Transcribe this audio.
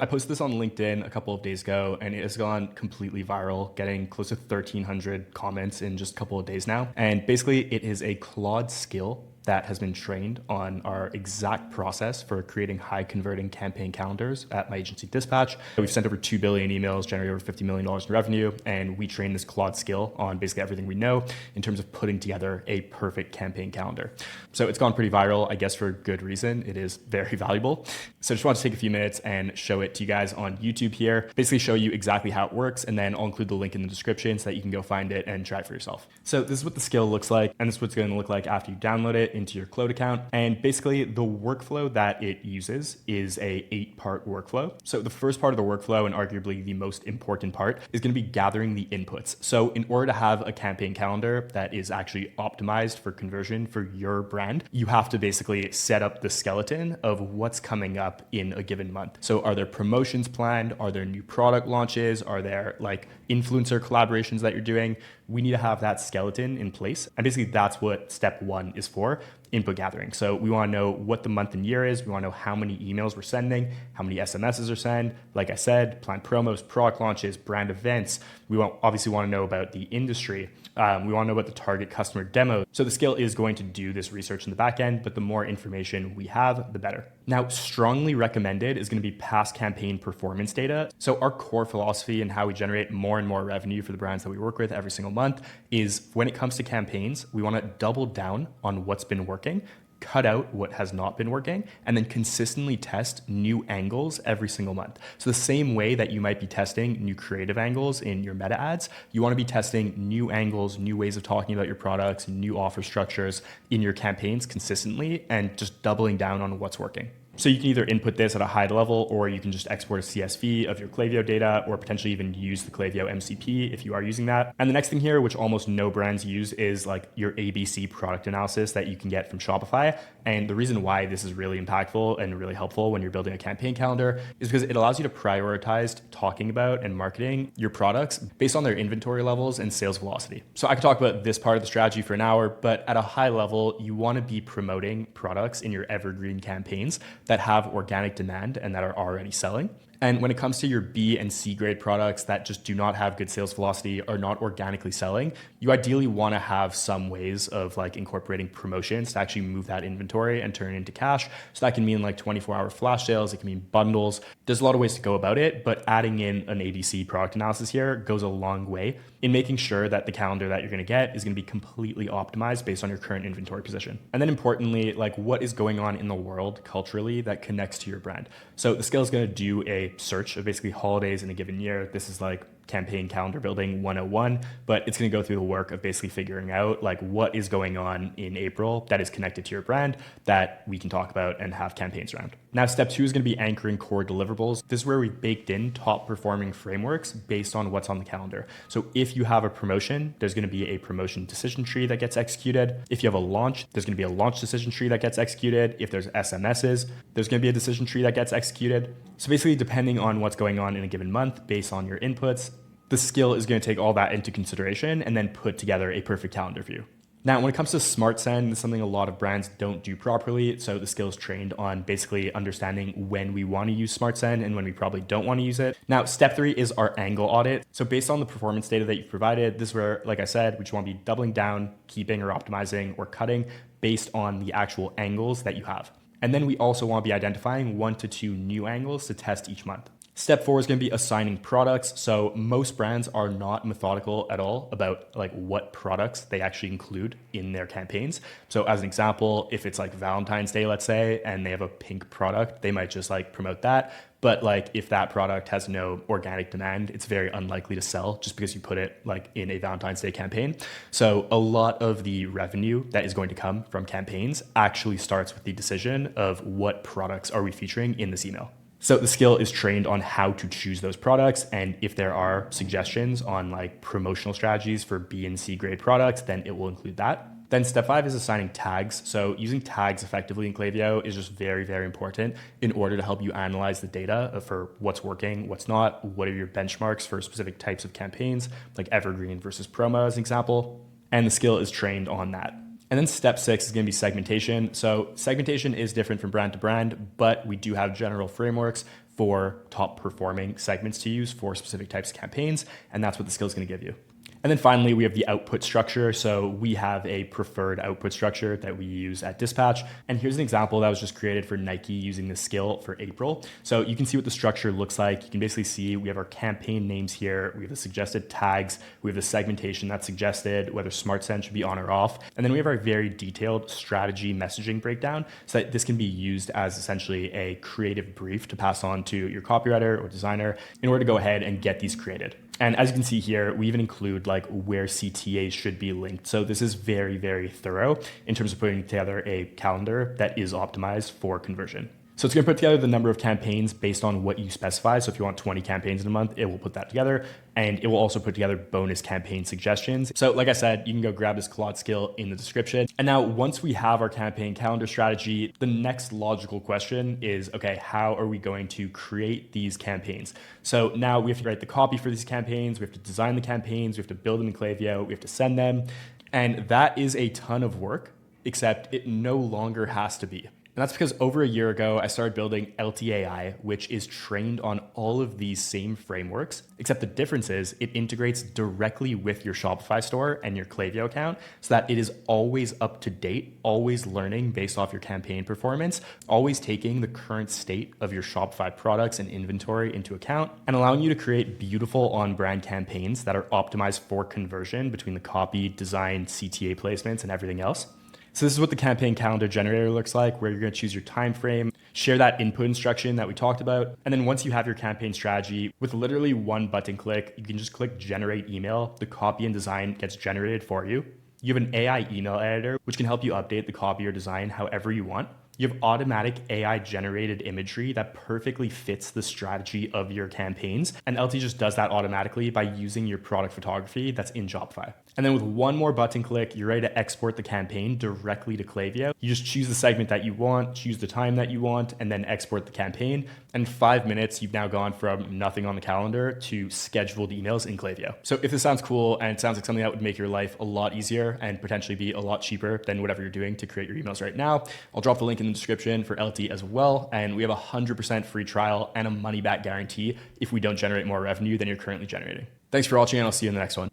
I posted this on LinkedIn a couple of days ago and it has gone completely viral, getting close to 1,300 comments in just a couple of days now. And basically it is a Claude skill that has been trained on our exact process for creating high converting campaign calendars at my agency Dispatch. We've sent over 2 billion emails, generated over $50 million in revenue, and we train this Claude skill on basically everything we know in terms of putting together a perfect campaign calendar. So it's gone pretty viral, I guess for good reason. It is very valuable. So I just want to take a few minutes and show it to you guys on YouTube here, basically show you exactly how it works, and then I'll include the link in the description so that you can go find it and try it for yourself. So this is what the skill looks like, and this is what it's going to look like after you download it into your Claude account. And basically the workflow that it uses is a 8-part workflow. So the first part of the workflow, and arguably the most important part, is going to be gathering the inputs. So in order to have a campaign calendar that is actually optimized for conversion for your brand, you have to basically set up the skeleton of what's coming up in a given month. So are there promotions planned? Are there new product launches? Are there like influencer collaborations that you're doing? We need to have that skeleton in place. And basically that's what step 1 is for. Input gathering. So we want to know what the month and year is. We want to know how many emails we're sending, how many SMSs are sent. Like I said, plan promos, product launches, brand events. We obviously want to know about the industry. We want to know about the target customer demo. So the skill is going to do this research in the back end, but the more information we have, the better. Now, strongly recommended is going to be past campaign performance data. So our core philosophy and how we generate more and more revenue for the brands that we work with every single month is when it comes to campaigns, we want to double down on what's been working, cut out what has not been working, and then consistently test new angles every single month. So the same way that you might be testing new creative angles in your meta ads, you want to be testing new angles, new ways of talking about your products, new offer structures in your campaigns consistently, and just doubling down on what's working. So you can either input this at a high level, or you can just export a CSV of your Klaviyo data, or potentially even use the Klaviyo MCP if you are using that. And the next thing here, which almost no brands use, is like your ABC product analysis that you can get from Shopify. And the reason why this is really impactful and really helpful when you're building a campaign calendar is because it allows you to prioritize talking about and marketing your products based on their inventory levels and sales velocity. So I could talk about this part of the strategy for an hour, but at a high level, you want to be promoting products in your evergreen campaigns that have organic demand and that are already selling. And when it comes to your B and C grade products that just do not have good sales velocity or not organically selling, you ideally want to have some ways of like incorporating promotions to actually move that inventory and turn it into cash. So that can mean like 24-hour flash sales. It can mean bundles. There's a lot of ways to go about it, but adding in an ABC product analysis here goes a long way in making sure that the calendar that you're going to get is going to be completely optimized based on your current inventory position. And then importantly, like what is going on in the world culturally that connects to your brand. So the skill is going to do a search of basically holidays in a given year. This is like campaign calendar building 101, but it's going to go through the work of basically figuring out like what is going on in April that is connected to your brand that we can talk about and have campaigns around. Now, step 2 is going to be anchoring core deliverables. This is where we've baked in top performing frameworks based on what's on the calendar. So if you have a promotion, there's going to be a promotion decision tree that gets executed. If you have a launch, there's going to be a launch decision tree that gets executed. If there's SMSs, there's going to be a decision tree that gets executed. So basically, depending on what's going on in a given month, based on your inputs, the skill is going to take all that into consideration and then put together a perfect calendar for you. Now, when it comes to smart send, this is something a lot of brands don't do properly. So the skill is trained on basically understanding when we want to use smart send and when we probably don't want to use it. Now, step 3 is our angle audit. So based on the performance data that you've provided, this is where, like I said, we just want to be doubling down, keeping or optimizing or cutting based on the actual angles that you have. And then we also want to be identifying 1 to 2 new angles to test each month. Step 4 is going to be assigning products. So most brands are not methodical at all about like what products they actually include in their campaigns. So as an example, if it's like Valentine's Day, let's say, and they have a pink product, they might just like promote that. But like if that product has no organic demand, it's very unlikely to sell just because you put it like in a Valentine's Day campaign. So a lot of the revenue that is going to come from campaigns actually starts with the decision of what products are we featuring in this email. So the skill is trained on how to choose those products. And if there are suggestions on like promotional strategies for B and C grade products, then it will include that. Then step 5 is assigning tags. So using tags effectively in Klaviyo is just very, very important in order to help you analyze the data for what's working, what's not, what are your benchmarks for specific types of campaigns, like evergreen versus promo as an example. And the skill is trained on that. And then step 6 is going to be segmentation. So segmentation is different from brand to brand, but we do have general frameworks 4 top performing segments to use for specific types of campaigns. And that's what the skill is going to give you. And then finally, we have the output structure. So we have a preferred output structure that we use at Dispatch. And here's an example that was just created for Nike using the skill for April. So you can see what the structure looks like. You can basically see we have our campaign names here. We have the suggested tags. We have the segmentation that's suggested, whether Smart Send should be on or off. And then we have our very detailed strategy messaging breakdown so that this can be used as essentially a creative brief to pass on to your copywriter or designer in order to go ahead and get these created. And as you can see here, we even include like where CTAs should be linked. So this is very, very thorough in terms of putting together a calendar that is optimized for conversion. So it's going to put together the number of campaigns based on what you specify. So if you want 20 campaigns in a month, it will put that together. And it will also put together bonus campaign suggestions. So like I said, you can go grab this Claude skill in the description. And now once we have our campaign calendar strategy, the next logical question is, okay, how are we going to create these campaigns? So now we have to write the copy for these campaigns. We have to design the campaigns. We have to build them in Klaviyo. We have to send them. And that is a ton of work, except it no longer has to be. And that's because over a year ago, I started building LTAI, which is trained on all of these same frameworks, except the difference is it integrates directly with your Shopify store and your Klaviyo account so that it is always up to date, always learning based off your campaign performance, always taking the current state of your Shopify products and inventory into account, and allowing you to create beautiful on-brand campaigns that are optimized for conversion between the copy, design, CTA placements, and everything else. So this is what the campaign calendar generator looks like, where you're going to choose your time frame, share that input instruction that we talked about. And then once you have your campaign strategy, with literally one button click, you can just click generate email. The copy and design gets generated for you. You have an AI email editor, which can help you update the copy or design however you want. You have automatic AI generated imagery that perfectly fits the strategy of your campaigns. And LT just does that automatically by using your product photography that's in Shopify. And then with one more button click, you're ready to export the campaign directly to Klaviyo. You just choose the segment that you want, choose the time that you want, and then export the campaign. And in 5 minutes, you've now gone from nothing on the calendar to scheduled emails in Klaviyo. So if this sounds cool and it sounds like something that would make your life a lot easier and potentially be a lot cheaper than whatever you're doing to create your emails right now, I'll drop the link in the description for LT as well. And we have a 100% free trial and a money back guarantee if we don't generate more revenue than you're currently generating. Thanks for watching, and I'll see you in the next one.